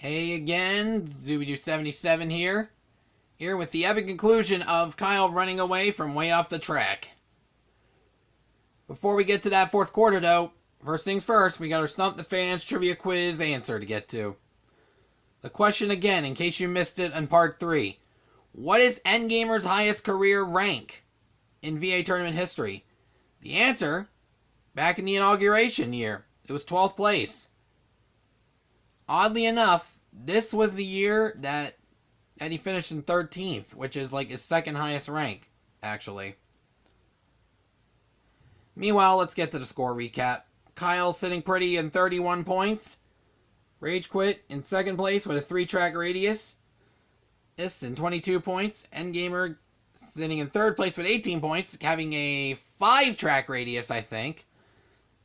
Hey again, Zooby-Doo77 here. Here with the epic conclusion of Kyle running away from way off the track. Before we get to that fourth quarter though, first things first, we got our Stump the Fans trivia quiz answer to get to. The question again, in case you missed it in part 3. What is Endgamer's highest career rank in VA tournament history? The answer, back in the inauguration year, it was 12th place. Oddly enough, this was the year that he finished in 13th, which is like his second highest rank, actually. Meanwhile, let's get to the score recap. Kyle sitting pretty in 31 points. Rage Quit in second place with a 3-track radius. This in 22 points. Endgamer sitting in third place with 18 points, having a 5-track radius, I think.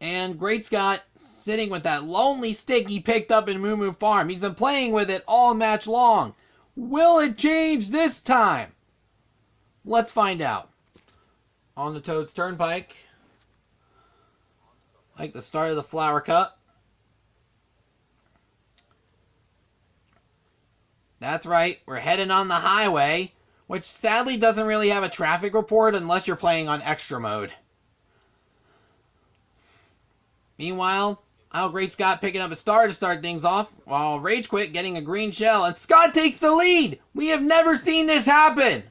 And Great Scott sitting with that lonely stick he picked up in Moo Moo Farm. He's been playing with it all match long. Will it change this time? Let's find out. On the Toad's Turnpike. Like the start of the Flower Cup. That's right, we're heading on the highway, which sadly doesn't really have a traffic report unless you're playing on extra mode. Meanwhile, Great Scott picking up a star to start things off, while Rage Quit getting a green shell, and Scott takes the lead! We have never seen this happen!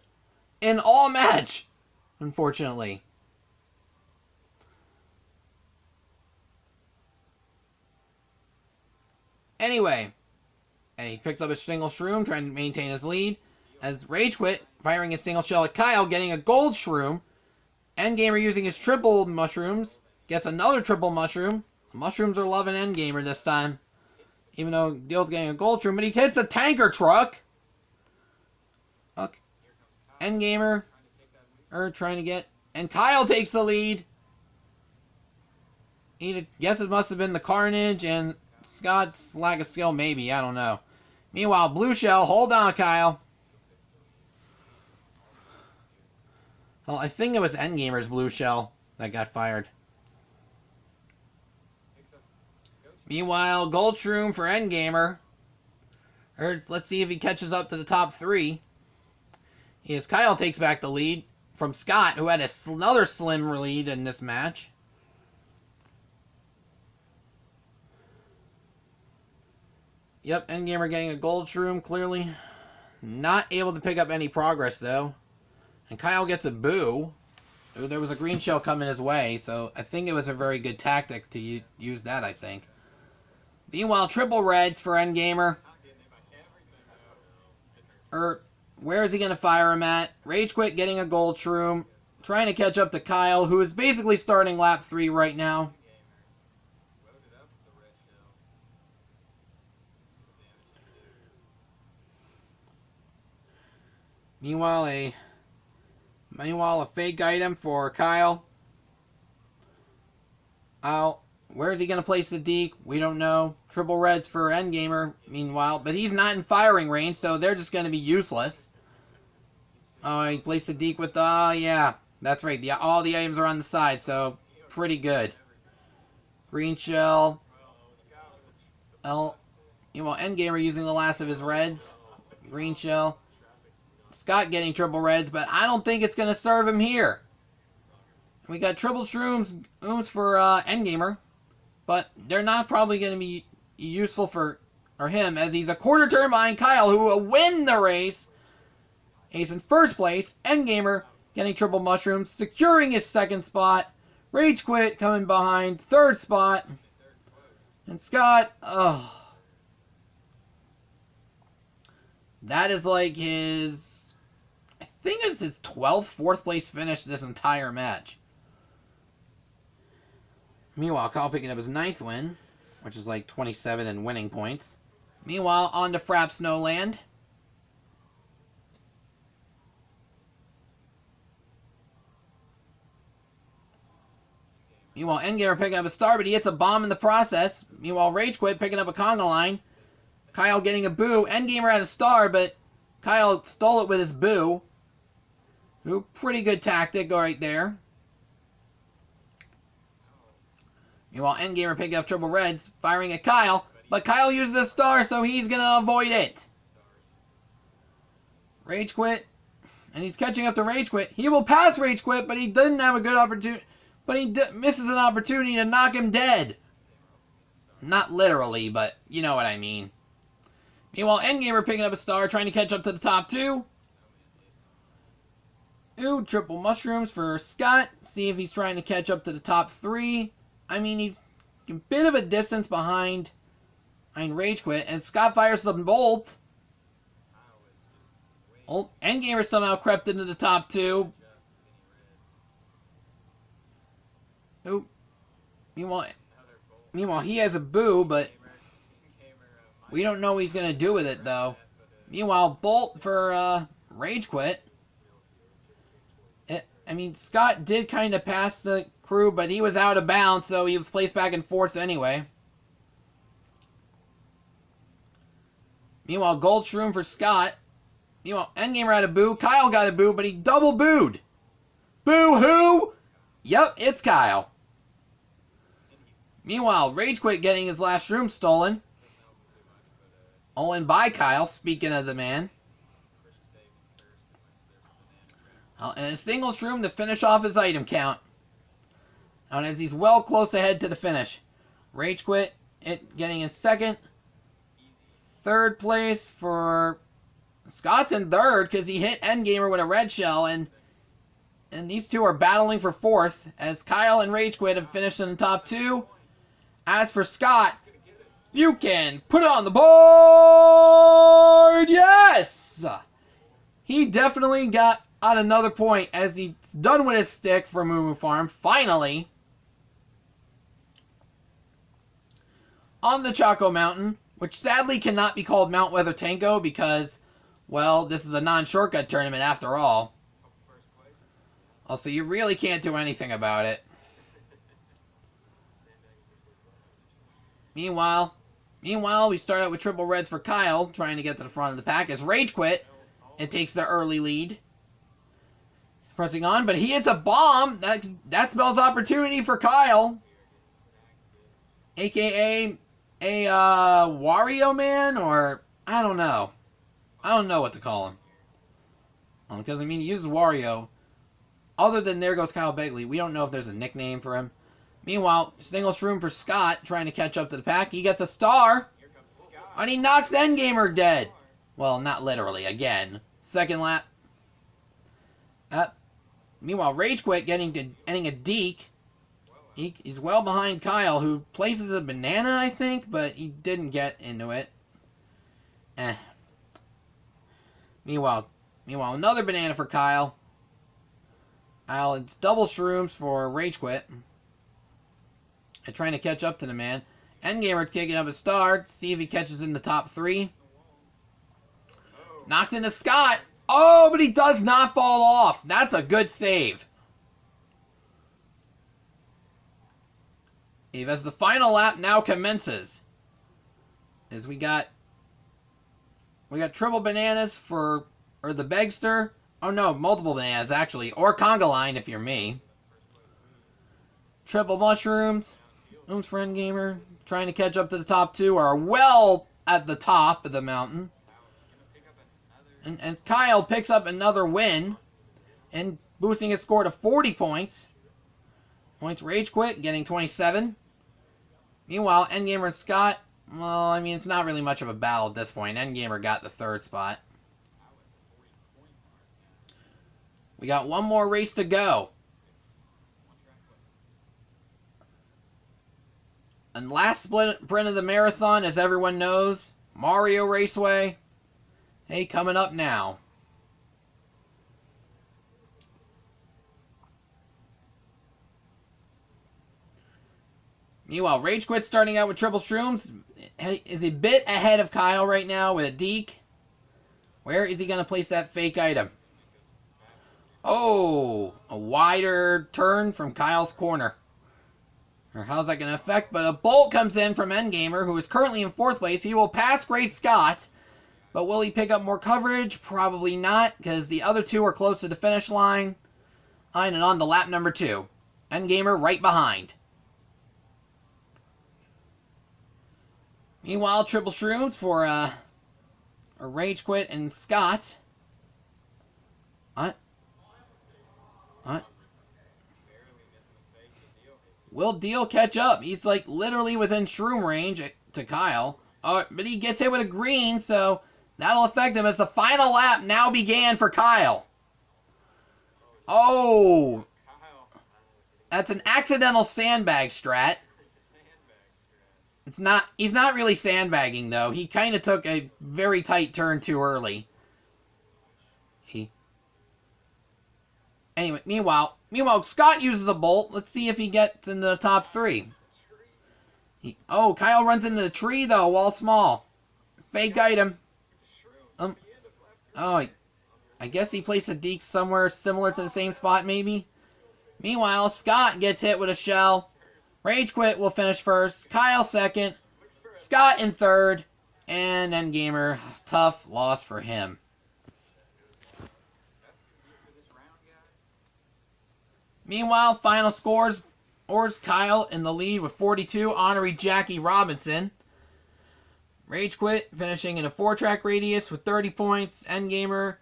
In all match, unfortunately. Anyway, he picks up a single shroom, trying to maintain his lead, as Rage Quit firing a single shell at Kyle, getting a gold shroom. Endgamer using his triple mushrooms, gets another triple mushroom. The mushrooms are loving Endgamer this time. Even though Gil's getting a gold shroom, but he hits a tanker truck. Look. Endgamer trying to get, and Kyle takes the lead. He guess it must have been the carnage and Scott's lack of skill, maybe, I don't know. Meanwhile, Blue Shell, hold on, Kyle. Well, I think it was Endgamer's Blue Shell that got fired. Meanwhile, Gold Shroom for Endgamer. Let's see if he catches up to the top 3. As Kyle takes back the lead from Scott, who had another slim lead in this match. Yep, Endgamer getting a Gold Shroom, clearly. Not able to pick up any progress, though. And Kyle gets a boo. There was a green shell coming his way, so I think it was a very good tactic to use that, I think. Meanwhile, triple reds for Endgamer. Where is he going to fire him at? Rage Quit getting a gold shroom. Trying to catch up to Kyle, who is basically starting lap 3 right now. Meanwhile, a fake item for Kyle. Where is he going to place the deke? We don't know. Triple reds for Endgamer, meanwhile. But he's not in firing range, so they're just going to be useless. Oh, he placed the deke with yeah. That's right. All the items are on the side, so pretty good. Green shell. Meanwhile, Endgamer using the last of his reds. Green shell. Scott getting triple reds, but I don't think it's going to serve him here. We got triple shrooms for Endgamer, but they're not probably going to be useful for him, as he's a quarter turn behind Kyle, who will win the race. He's in first place. Endgamer getting triple mushrooms, securing his second spot. Rage Quit coming behind, third spot. And Scott, that is like his, I think it's his 12th fourth place finish this entire match. Meanwhile, Kyle picking up his 9th win, which is like 27 in winning points. Meanwhile, on to Fraps Snowland. Meanwhile, Endgamer picking up a star, but he hits a bomb in the process. Meanwhile, Rage Quit picking up a conga line. Kyle getting a boo. Endgamer had a star, but Kyle stole it with his boo. Ooh, pretty good tactic right there. Meanwhile, Endgamer picking up triple reds, firing at Kyle. But Kyle uses a star, so he's going to avoid it. Rage Quit. And he's catching up to Rage Quit. He will pass Rage Quit, but he doesn't have a good opportunity. But he misses an opportunity to knock him dead. Not literally, but you know what I mean. Meanwhile, Endgamer picking up a star, trying to catch up to the top two. Ooh, triple mushrooms for Scott. See if he's trying to catch up to the top three. I mean, he's a bit of a distance behind Rage Quit. And Scott fires some bolt. Oh, Endgamer somehow crept into the top two. Ooh. Meanwhile, he has a boo, but we don't know what he's going to do with it, though. Meanwhile, Bolt for Rage Quit. I mean, Scott did kind of pass the crew, but he was out of bounds, so he was placed back in fourth anyway. Meanwhile, Gold Shroom for Scott. Meanwhile, Endgamer had a boo. Kyle got a boo, but he double booed. Boo-hoo! Yep, it's Kyle. Meanwhile, Rage Quit getting his last shroom stolen. Stolen by Kyle, speaking of the man. And a single shroom to finish off his item count. And as he's well close ahead to the finish. Rage Quit getting in second. Third place for Scott's in third because he hit Endgamer with a red shell. And these two are battling for fourth as Kyle and Rage Quit have finished in the top two. As for Scott, you can put it on the board! Yes! He definitely got on another point as he's done with his stick for Moo Moo Farm, finally. On the Choco Mountain, which sadly cannot be called Mount Weather Tango because, well, this is a non-shortcut tournament after all. Also, you really can't do anything about it. Meanwhile, we start out with triple reds for Kyle, trying to get to the front of the pack as Rage Quit. It takes the early lead. Pressing on, but he hits a bomb. That spells opportunity for Kyle. AKA a Wario Man, or I don't know. I don't know what to call him. Because, I mean, he uses Wario. Other than There Goes Kyle Begley, we don't know if there's a nickname for him. Meanwhile, single shroom for Scott, trying to catch up to the pack. He gets a star. And he knocks Endgamer dead. Well, not literally, again. Second lap. Meanwhile, Rage Quit getting a deke. He's well behind Kyle, who places a banana, I think, but he didn't get into it. Meanwhile, another banana for Kyle. It's double shrooms for Rage Quit. And trying to catch up to the man. Endgamer kicking up a star to see if he catches in the top three. Knocks into Scott. Oh, but he does not fall off. That's a good save. As the final lap now commences. As we got triple bananas or the Begster. Oh no, multiple bananas actually. Or conga line if you're me. Triple mushrooms. Ooms for Endgamer. Trying to catch up to the top two are well at the top of the mountain. And Kyle picks up another win. And boosting his score to 40 points. Points Rage Quit getting 27. Meanwhile, Endgamer and Scott, well, I mean, it's not really much of a battle at this point. Endgamer got the third spot. We got one more race to go. And last sprint of the marathon, as everyone knows, Mario Raceway. Hey, coming up now. Meanwhile, Rage Quit starting out with triple shrooms is a bit ahead of Kyle right now with a deke. Where is he going to place that fake item? Oh, a wider turn from Kyle's corner. Or how's that going to affect? But a bolt comes in from Endgamer, who is currently in fourth place. He will pass Great Scott. But will he pick up more coverage? Probably not, because the other two are close to the finish line. And on to lap number 2. Endgamer right behind. Meanwhile, triple shrooms for a Rage Quit and Scott. What? What? Will Deal catch up? He's like literally within shroom range to Kyle. But he gets hit with a green, so that'll affect him as the final lap now began for Kyle. Oh! That's an accidental sandbag strat. He's not really sandbagging though. He kind of took a very tight turn too early. Anyway, meanwhile, Scott uses a bolt. Let's see if he gets into the top 3. Kyle runs into the tree though, wall small. Fake item. I guess he placed a deke somewhere similar to the same spot maybe. Meanwhile, Scott gets hit with a shell. Rage Quit will finish first. Kyle second. Scott in third. And Endgamer, tough loss for him. Meanwhile, final scores. Kyle in the lead with 42. Honorary Jackie Robinson. Rage Quit finishing in a 4-track radius with 30 points. Endgamer,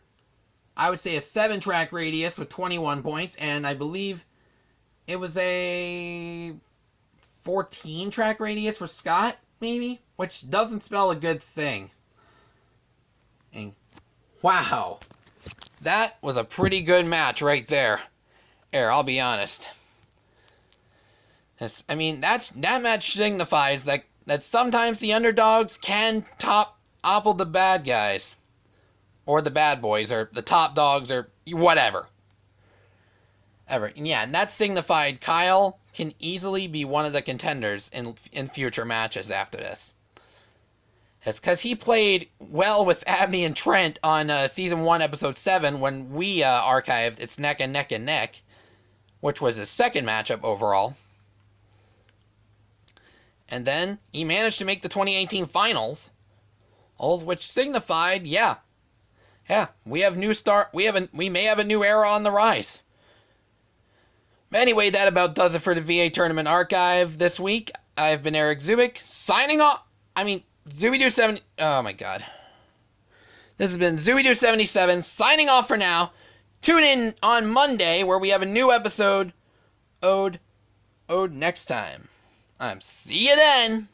I would say a 7-track radius with 21 points. And I believe it was a 14-track radius for Scott, maybe? Which doesn't spell a good thing. And wow. That was a pretty good match right there. I'll be honest. That match signifies that sometimes the underdogs can topple the bad guys. Or the bad boys, or the top dogs, or whatever. And that signified Kyle can easily be one of the contenders in future matches after this. It's because he played well with Abney and Trent on Season 1, Episode 7, when we archived It's Neck and Neck and Neck, which was his second matchup overall. And then he managed to make the 2018 finals, which signified, we have we may have a new era on the rise. But anyway, that about does it for the VA Tournament Archive this week. I've been Eric Zubik, signing off. Zubidoo70. Oh my god. This has been Zubidoo77, signing off for now. Tune in on Monday where we have a new episode. Ode next time. See you then.